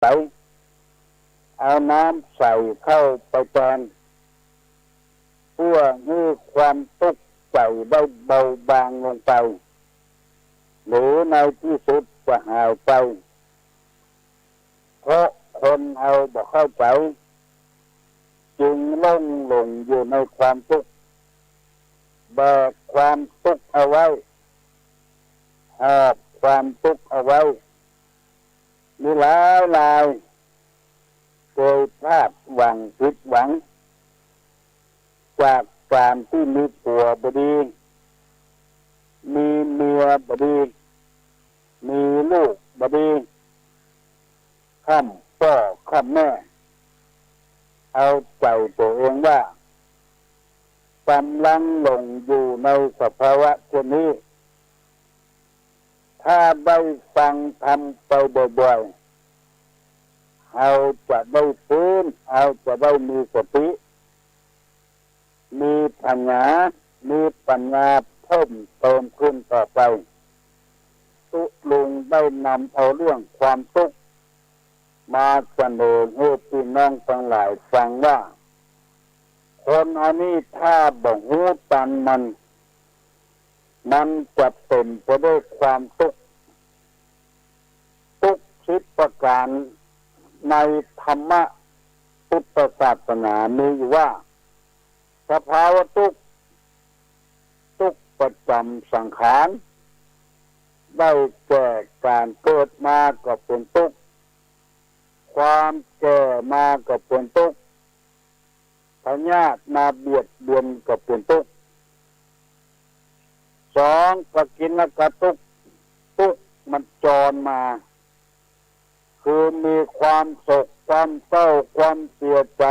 ใส่เอาน้ำใส่เข้าไปแทนเพื่อให้ความทุกข์ใจได้เบาบางลงไปหรือในที่สุดจะหายไปเพราะคนเอาบอกเข้าใจจึงล่องหลงอยู่ในความทุกข์แบกความทุกข์เอาไว้หอบความทุกข์เอาไว้มีหลายเคยพลาดหวังผิดหวังจากการที่มีผัวบดีมีเมียบดีมีลูกบดีข้ามพ่อข้ามแม่เอาใจตัวเองว่ากำลังหลงอยู่ในสภาวะเช่นนี้ถ้าได้ฟังทำไปบ่อยๆเอาจะได้ฟื้นเอาจะได้มีสติมีปัญญาเพิ่มเติมขึ้นต่อไปตุลุงได้นำเอาเรื่องความทุกข์มาเสนอให้พี่น้องทั้งหลายฟังว่าคนอันนี้ถ้าบ่ฮู้ตันมันจะเป็นไปด้วยความทุกข์10 ประการในธรรมะพุทธศาสนามีอยู่ว่าสภาวะทุกข์ประจำสังขารได้แก่การเกิดมาก็เป็นทุกข์ความแก่มาก็เป็นทุกข์พยาธิมาเบียดเบียนก็เป็นทุกข์2ก็กินกทุกข์มันจรมาคือมีความโศกความเศร้าความเสียใจ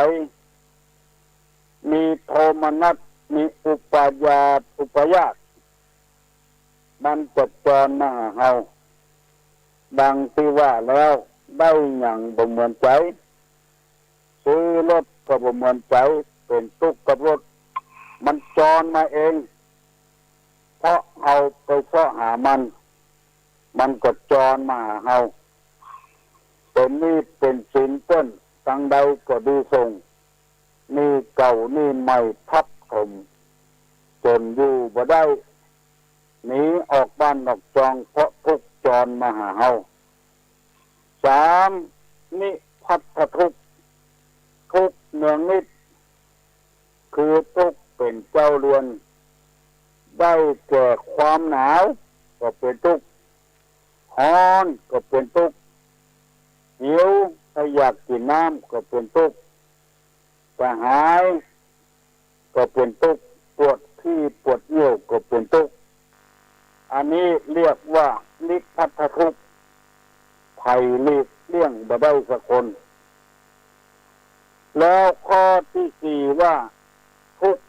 มีโทมนัสมีอุปยาตมันจดจรมาหาเฮาดังที่ว่าแล้วได้อย่างบ่เหมือนใจซื้อรถก็บ่เหมือนใจเป็นทุกข์กับรถมันจรมาเองเพราะเอาไปเสาะหามันก็จรมาหาเฮาเป็นนี่เป็นสินต้นทางใดก็ดีส่งนี่เก่านี่ใหม่ทับถมจนอยู่บ่ได้หนีออกบ้านออกจองเพราะทุกข์จรมาหาเฮา3นิพัทธทุกข์เนืองนิดคือทุกข์เป็นเจ้าเรือนได้แก่ความหนาวก็เป็นทุกข์ร้อนก็เป็นทุกข์หิวถ้าอยากกินน้ำก็เป็นทุกข์กระหายก็เป็นทุกข์ปวดที่ปวดเยี่ยวก็เป็นทุกข์อันนี้เรียกว่านิพพัทธทุกข์ภัยหลีกเลี่ยงบ่ได้สักคนแล้วข้อที่4ว่าทุกข์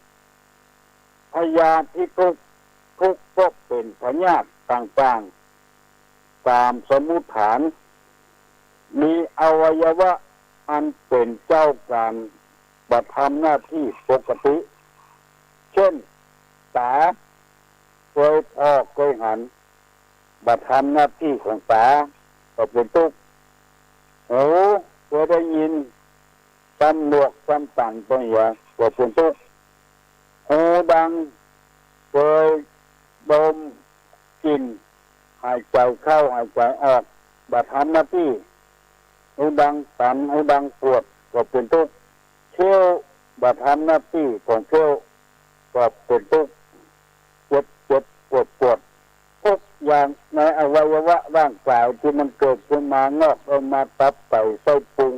พยาธิทุกข์ก็เป็นพยาธิต่างๆตามสมมุติฐานมีอวัยวะอันเป็นเจ้าการบัทำหน้าที่ปกติเช่นตาเคยพอกเคยหันบัทำหน้าที่ของตาก็เป็นทุกข์หูเคยได้ยินซ้ำหนวกซ้ำสั่นตัวหัวก็เป็นทุกข์หูดังเคยดมกลิ่นหายใจเข้าหายใจออกบัทำหน้าที่หูดังสั่นหูดังปวดก็เป็นทุกข์เที่ยวบัทำหน้าที่ของเที่ยวก็เป็นทุกข์ปวดทุกอย่างในอวัยวะร่างกายที่มันเกิดขึ้นมางอกออกมาตับไตไส้พุง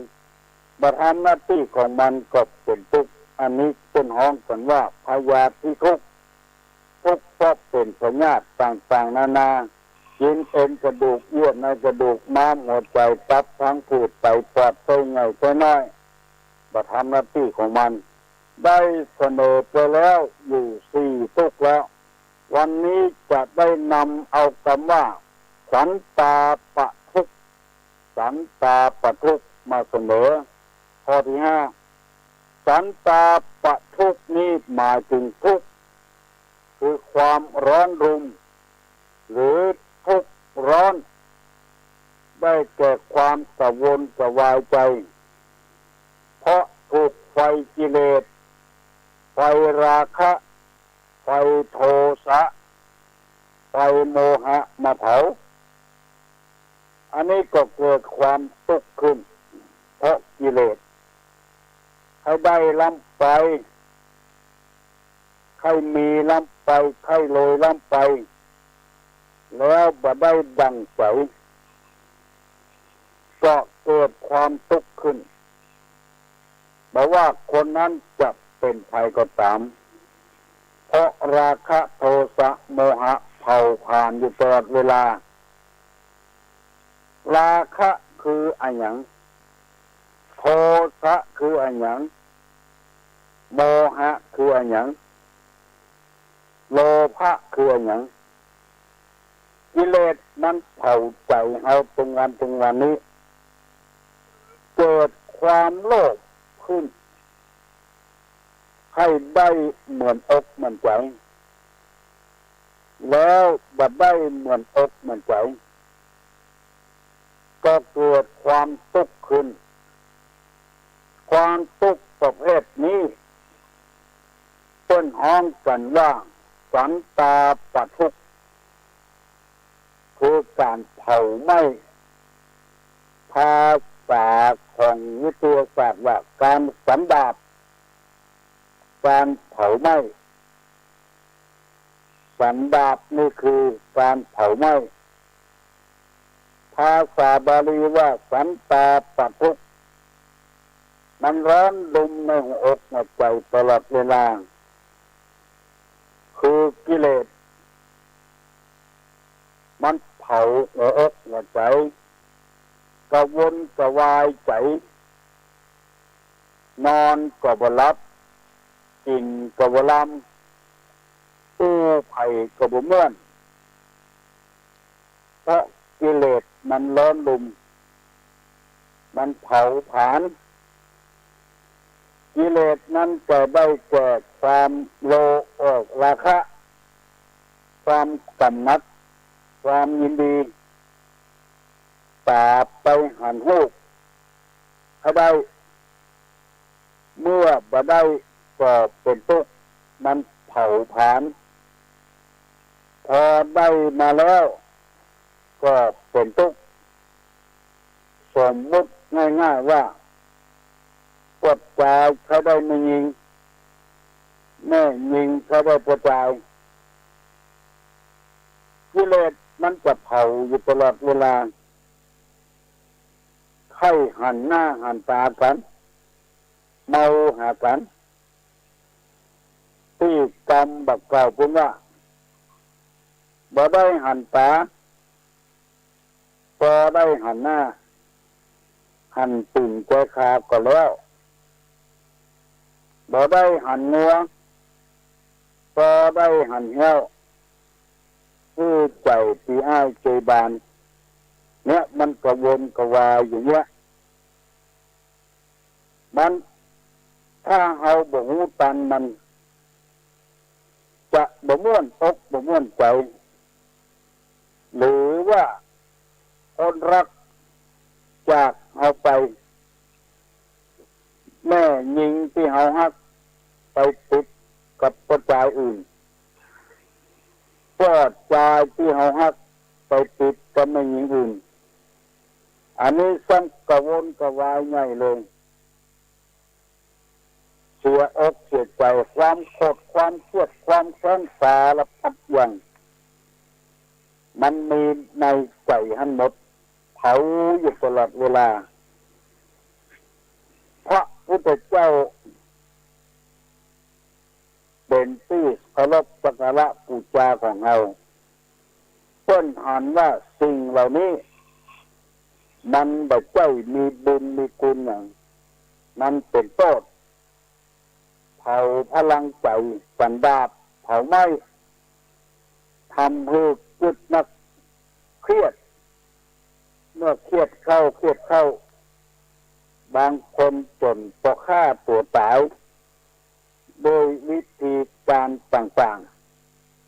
บัทำหน้าที่ของมันก็เป็นทุกข์อันนี้เป็นห้องกันว่าพยาธิทุกข์ก็เป็นพยาธิต่างๆนานากินเอ็นกระดูกเยื่อในกระดูกม้ามหัวใจตับทั้งผืดไตปอดไส้ใหญ่ไส้น้อยบัทำหน้าที่ของมันได้เสนอไปแล้วอยู่4ทุกข์แล้ววันนี้จะได้นำเอาคำว่าสันตาปะทุกข์มาเสนอข้อที่5สันตาปะทุกข์นี้หมายถึงทุกข์คือความร้อนรุมหรือทุกข์ร้อน ได้แก่ความกระวนกระวายใจเพราะถูกไฟกิเลสไฟราคะไฟโทสะไฟโมหะมาเผาอันนี้ก็เกิดความทุกข์ขึ้นเพราะกิเลสให้ได้ล้ำไปให้มีล้ำไปให้โรยล้ำไปแล้วบ่ได้ดังใจก็เกิดความทุกข์ขึ้นบอกว่าคนนั้นจะเป็นใครก็ตามเพราะราคะโทสะโมหะเผาผ่านอยู่ตลอดเวลาราคะคืออะไรอย่างโทสะคืออะไรอย่างโมหะคืออะไรอย่างโลภะคืออะไรอย่างกิเลสมันเผาใจเอาตรงวันนี้เกิดความโลภขึ้นให้ได้เหมือนอกเหมือนใจแล้วบัดได้เหมือนอกเหมือนใจก็เกิดความทุกข์ขึ้นความทุกข์ประเภทนี้เป็นห้องกันว่าสันตาปะทุกข์คือการเผาไหม้ภาษาของวิทยาศาสตร์ว่าการสันดาปการเผาไหม้สันดาปนี่คือการเผาไหม้ภาษาบาลีว่าสันตาปะทุกข์มันร้อนดุมในหัวอกหัวใจตลอดเวลาคือกิเลสมันเผาหัวอกหัวใจกระวนกระวายใจนอนก็บ่หลับกินก็บ่ลำตู้ไผ่ก็บ่เมื่อนเพราะกิเลสมันร้อนลุมมันเผาผลาญกิเลสนั้นก็ได้แก่ความโลภราคะความกำหนัดความยินดีตาไปหันหูถ้าได้เมื่อบ่ได้ก็เป็นทุกข์มันเผาผลาญพอได้มาแล้วก็เป็นทุกข์สมมุติง่ายๆว่ากดใจเขาได้ไม่ยิงแม่ยิงเขาได้ปวดใจกิเลสมันจะเผาอยู่ตลอดเวลาไข้หันหน้าหันตากันเมาหากันที่กรรมบักกล่าวพูดว่าบ่ได้หันตาก็ได้หันหน้าหันตุ่มแกขาก็แล้วบ่ได้หันเนื้อก็ได้หันเหี้ยวผู้ใจปีอ้ายใจบานเนี่ยมันกระวนกระวายอยู่เนี่ยมันถ้าเอาบ่หูตันมันจะบ่ม่วนอกบ่ม่วนใจหรือว่าคนรักจากเอาไปแม่ยิงที่เฮาฮักไปติดกับปัจจัยอื่นก็ใจที่เฮาฮักไปติดกับแม่ยิงอื่นอันนี้สังกระวนกระวายใหญ่เลยเสียอกเสียใจความโกรธความเครียดความแค้นสารพัดอย่างมันมีในใจทั้งหมดเผาอยู่ตลอดเวลาพระพุทธเจ้าเป็นที่เคารพสักการะบูชาของเราเพิ่นหันว่าสิ่งเหล่านี้มันบ่ใช่มีบุญมีคุณอย่างมันเป็นโทษเผาพลังใจสันดาปเผาไหม้ทำให้จุดนักเครียดเมื่อเครียดเข้าบางคนจนพอฆ่าตัวตายโดยวิธีการต่าง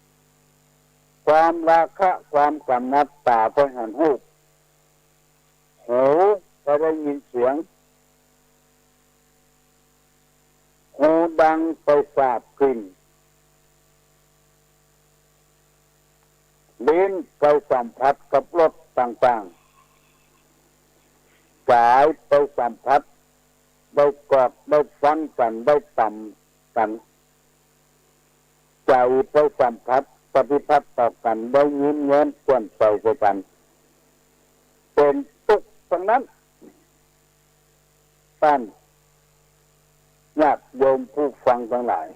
ๆความราคะความกำหนัดตาไปหันหู หูก็ได้ยินเสียงหูดังไปทราบกลิ่นลิ้นไปสัมผัสกับรสต่างๆกายไปสัมผัสได้กอดได้ฟันกันได้ต่ำกันใจไปสัมผัสปฏิพัทธ์ต่อกันได้ยิ้มแย้มกวนใจกันเป็นทุกข์ทั้งนั้นท่านญาติโยมผู้ฟังทั้งหลาย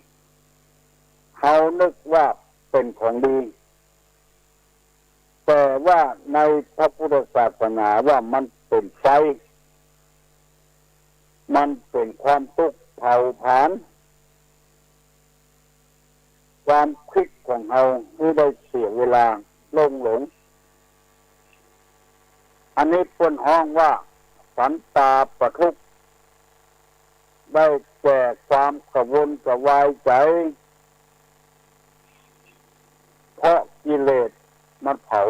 เขานึกว่าเป็นของดีแต่ว่าในพระพุทธศาสนาว่ามันเป็นไฟมันเป็นความทุกข์เผาผลาญความคิดของเราไม่ได้เสียเวลาหลงอันนี้เพิ่นฮ้องว่าสันตาปทุกข์ได้แก่ความกระวนกระวายใจเพราะกิเลสมันเผา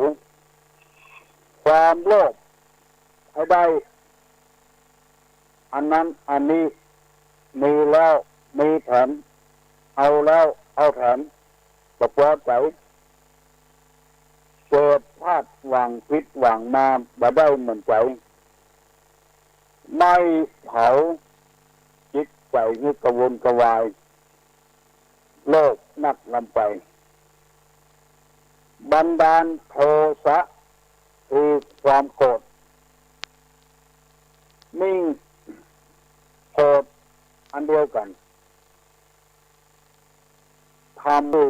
ความโลภให้ได้อันนั้นอันนี้มีแล้วมีแถมเอาแล้วเอาแถมบ่พอใจเกิดพลาดหวังผิดหวังมาบ่ได้เหมือนใจไม่เผาจิตใจนี่กระวนกระวายโลภนักลำไปบันดาลโทสะคือความโกรธนิ่งโกรธอันเดียวกันทำด้วย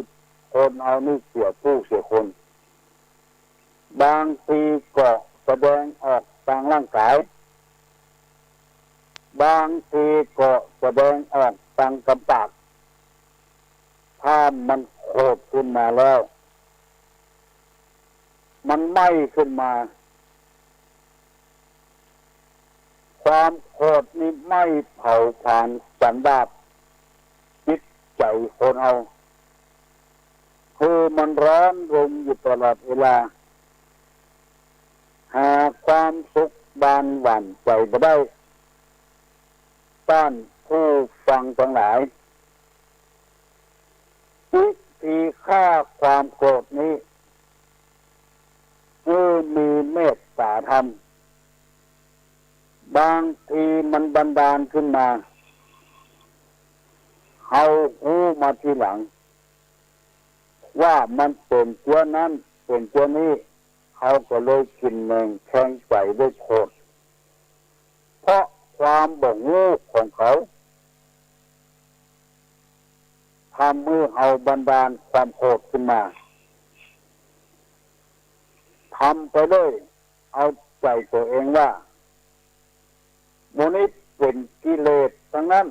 คนเอานี่เสียผู้เสียคนบางทีก็แสดงออกทางร่างกายบางทีก็แสดงออกทางกำปากถ้ามันโกรธขึ้นมาแล้วมันไหม้ขึ้นมาความโกรธนี้ไม่เผาผลาญสันดาปจิตใจคนเอาคือมันร้อนรนอยู่ตลอดเวลาหาความสุขบานหวั่นใจไม่ได้ต้านผู้ฟังทั้งหลายวิธีฆ่าความโกรธนี้คือมีเมตตาธรรมบางทีมันบันดาลขึ้นมาเขาหูมาทีหลังว่ามันเป็นตัวนั้นเป็นตัวนี้เขาก็เลยกินแมงแข็งใจด้วยโกรธเพราะความบ่งูของเขาทำให้เอาบันดาลความโกรธขึ้นมาทำไปเลยเอาใจตัวเองว่าโมนี้เป็นกิเลสทั้งนั้น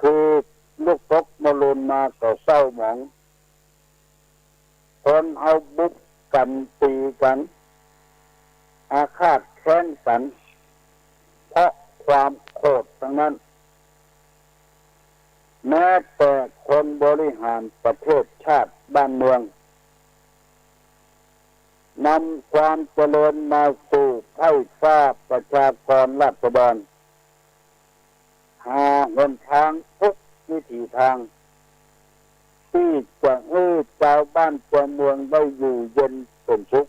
คือลูกตกมาลุนมาก็เศร้าหมองคนเอาบุกกันตีกันอาฆาตแค้นกันเพราะความโกรธทั้งนั้นแม้แต่คนบริหารประเทศชาติบ้านเมืองนำความเจริญมาสู่ให้ฟ้าประชากรราษฎรหาหนทางทุกวิถีทางที่จะให้ชาวบ้านชาวเมืองได้อยู่เย็นเป็นสุข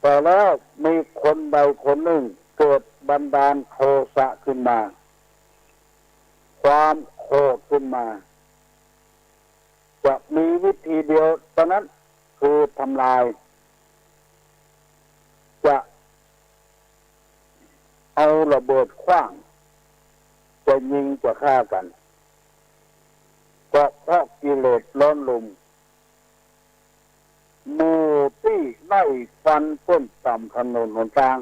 แต่แล้วมีคนใดคนหนึ่งเกิดบันดาลโทสะขึ้นมาความโกรธขึ้นมาจะมีวิธีเดียวตอนนั้นคือทำลายจะเอาระเบิดขว้างจะยิงจะฆ่ากันก็เพราะกิเลสร้อนลุ่มหมู่ที่ไล่ฟันต้นต่ำถนนหนทาง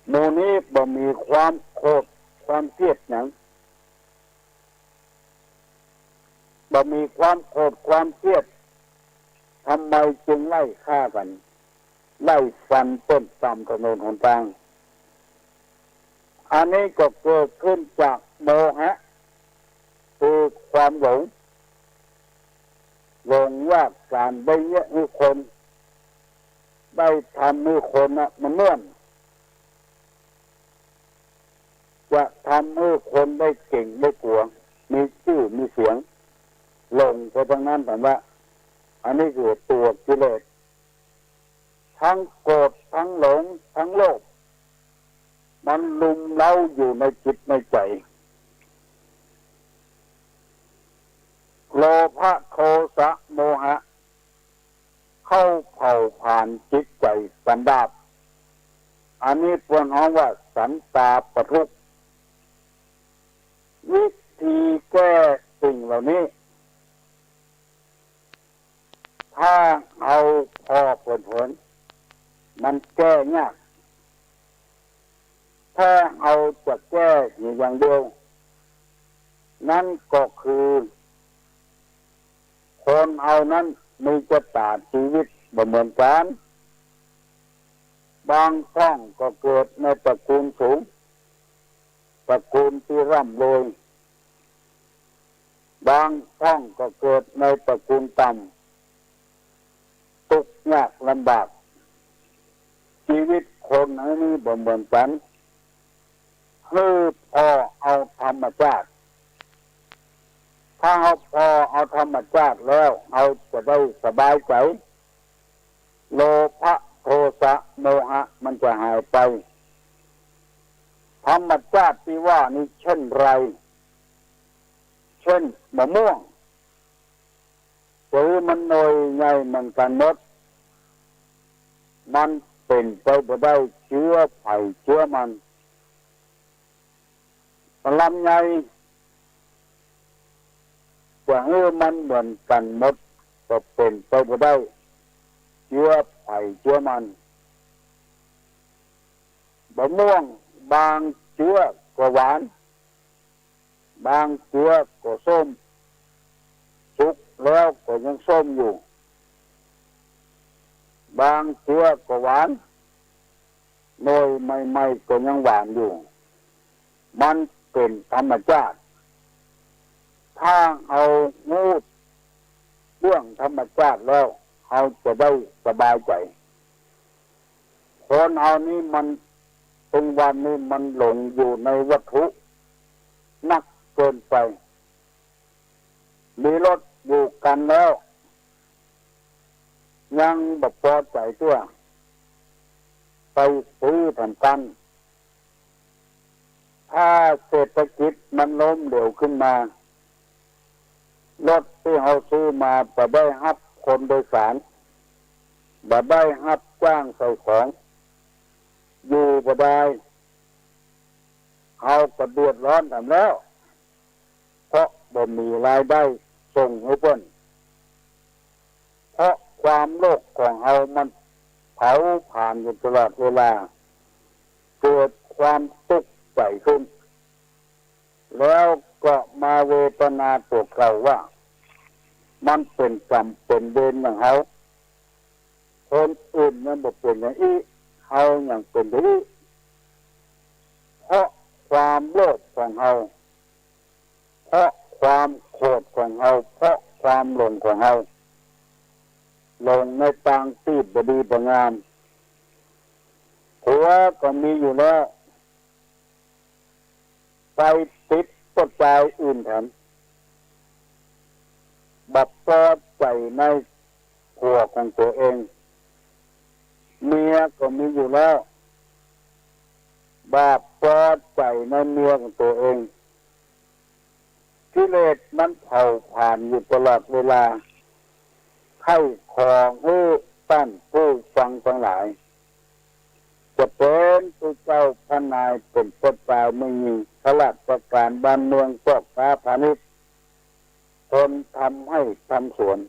หมู่นี้บ่มีความโกรธความเครียดหยังบ่มีความโกรธความเครียดทำไมจึงไล่ฆ่ากันไล่ฟันต้นต่ำถนนหนทางอันนี้ก็เกิดขึ้นจากโมหะคือความหลงว่าการได้เยอะให้คน ได้ทำให้คนมันเนื่อนจะทำให้คนได้เก่งได้กลัวมีชื่อมีเสียงลงไปทางนั้นแต่ว่าอันนี้คือตัวกิเลสทั้งโกรธทั้งหลงทั้งโลภมันลุมเล้าอยู่ในจิตในใจโลภะโทสะโมหะเข้าเผาผ่านจิตใจสันดาปอันนี้ปวนฮ้องว่าสันตาปทุกข์วิธีแก้สิ่งเหล่านี้ถ้าเอาพอผลมันแก้ยากถ้าเอาจะแก้อย่างเดียวนั่นก็คือคนเอานั้นมีชะตาชีวิตบ่เหมือนกันบางช่องก็เกิดในตระกูลสูงตระกูลที่ร่ำรวยบางช่องก็เกิดในตระกูลต่ำทุกข์ยากลำบากชีวิตคนอันนี้บ่เหมือนกันคือพอเอาธรรมชาติถ้าพอเอาธรรมชาติแล้วเอาจะได้สบายใจโลภะโทสะโมหะมันจะหายไปธรรมชาติที่ว่านี่เช่นไรเช่นมะม่วงคือมันหน่อยใหญ่เหมือนกันหมดมันเป็นไปบ่ได้เชื้อไผ่เชื้อมันลำไยว่ามันเหมือนกันหมดก็เป็นไปบ่ได้เชื้อไผ่เชื้อมันมะม่วงบางเชื้อก็หวานบางเชื้อก็ส้มสุกแล้วก็ยังส้มอยู่บางเชื้อก็หวานหน่อยใหม่ๆก็ยังหวานอยู่มันเป็นธรรมชาติถ้าเอางูเรื่องธรรมชาติแล้วเอาจะได้สบายใจคนเอานี้มันตรงวันนี้มันหลงอยู่ในวัตถุนักเกินไปมีรถอยู่กันแล้วยังแบบพอใจตัวไปซื้อทันกันถ้าเศรษฐกิจมันล้มเหลวขึ้นมารถที่เขาซื้อมาบ่ได้รับคนโดยสารบ่ได้รับจ้างใส่ของอยู่บ่ได้เขาก็เดือดร้อนกันแล้วเพราะบ่มีรายได้ส่งให้เพิ่นเพราะความโลภของเขามันเผาผ่านอยู่ตลอดเวลาเกิดความทุกข์ใจขึ้นแล้วก็มาเวทนาตัวเขาว่ามันเป็นกรรมเป็นเวรของเขาคนอื่นมันบ่เป็นอย่างนี้เขาอย่างเป็นอย่างนี้เพราะความโลภของเขาเพราะความโกรธของเขาเพราะความหลงของเขาหลงในทางที่บดีบงามผัวก็มีอยู่แล้วไปติดปัจจัยอื่นแถมบัดพอใจในผัวของตัวเองเมียก็มีอยู่แล้วบาปพอใจในเมียของตัวเองกิเลสมันเผาผ่านอยู่ตลอดเวลาให้ของตั้นผู้ฟังทั้งหลายจะเป็นผู้เจ้าพระนายเป็นต้นปลายไม่มีข้าราชการบ้านเมืองพวกค้าพาณิชย์คนทำให้ทำสวน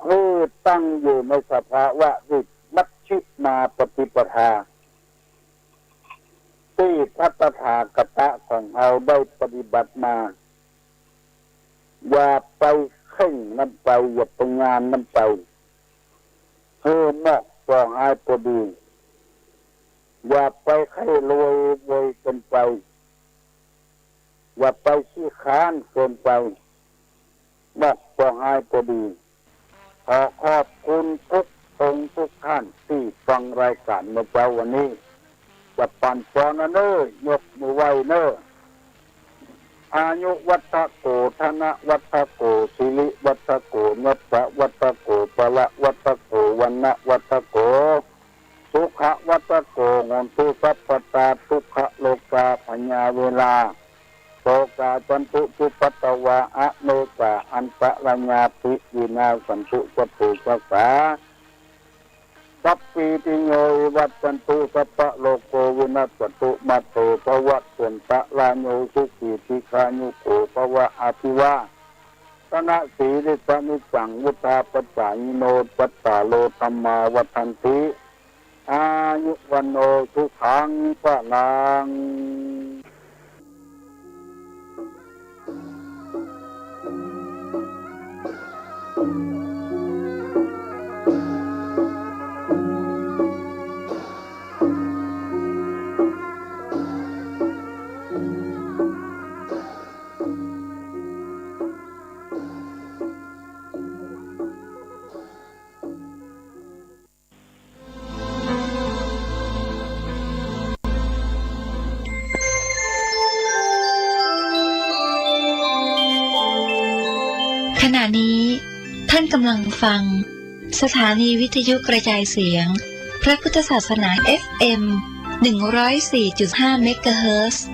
คือตั้งอยู่ในสภาวะวิมัชชิมาปฏิปทาที่พระตถาคตของเราได้ปฏิบัติมาอย่าไปเข่งนั่นไปอย่าไปงานนั่นไปนอกปองอายพอดีอย่าไปให้รวยเวยเกินไปอย่าไปขี้ค้านเกินไปนอกปองอายพอดีขอขอบคุณทุก องค์ทุกท่านที่ฟังรายการเมื่อเช้าวันนี้จะปั่นปอนเนอยกมือไหวเนออายุวัฏโกธนะวัฏโกสิริวัฏโกนัสสะวัฏโกปะละวัฏโกวันนะวัฏโกสุขวัฏโกงนตุสัพพตาทุกขโลกาปัญญาเวลาโสกาจันตุจุปัตตวาอะเนกาอันตะรัญญาภิวินาสันตุสัพพุสัสสะสัพพิติโยวัตสันตุสัพพะโลกโกวินัสสตุมัตโตภวัตสันตะลาโยสุขีติคานุโกภวะอาภิวาตนะสีริสนิจังวุธาปัจจายโนปัตตาโลธัมมาวัฏันติอายุวันโนสุขังพลังขณะนี้ท่านกำลังฟังสถานีวิทยุกระจายเสียงพระพุทธศาสนา FM 104.5 เมกะเฮิรตซ์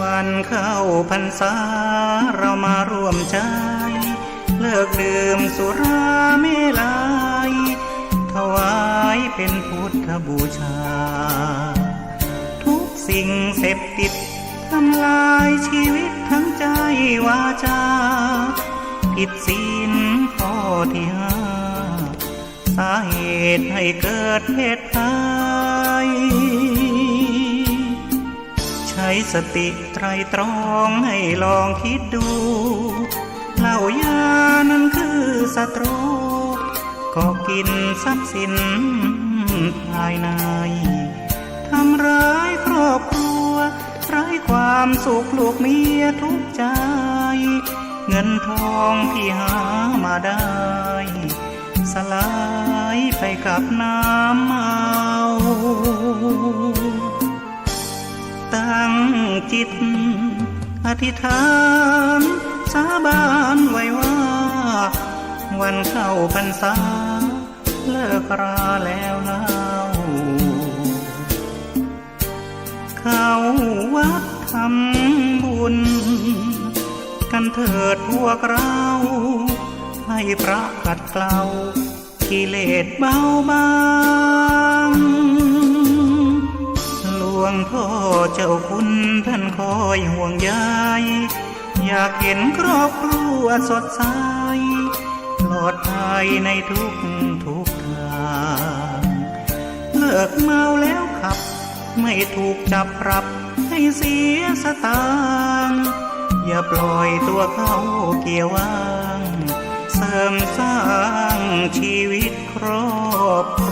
วันเข้าพรรษาเรามาร่วมใจเลิกดื่มสุราเมลัยถวายเป็นพุทธบูชาทุกสิ่งเสพติดทำลายชีวิตทั้งใจวาจาผิดศีลข้อที่5สาเหตุให้เกิดเพศภัยใช้สติไตรตรองให้ลองคิดดูเหล้ายานั้นคือศัตรูก็กินทรัพย์สินภายในทำร้ายครอบครัวไร้ความสุขลูกเมียทุกใจเงินทองที่หามาได้สลายไปกับน้ำเมา ตั้งจิตอธิษฐาน สาบานไว้ว่าวันเข้าพรรษาเลิกราแล้วเล่าเข้าวัดทำบุญกันเถิดพวกเราให้พระขัดเกลากิเลสเบาบางหลวงพ่อเจ้าคุณท่านคอยห่วงใยอยากเห็นครอบครัวสดใสปลอดภัยในทุกทางเลิกเมาแล้วขับไม่ถูกจับปรับให้เสียสตางค์อย่าปล่อยตัวเขาเกี่ยวว่างเสริมสร้างชีวิตครอบครัว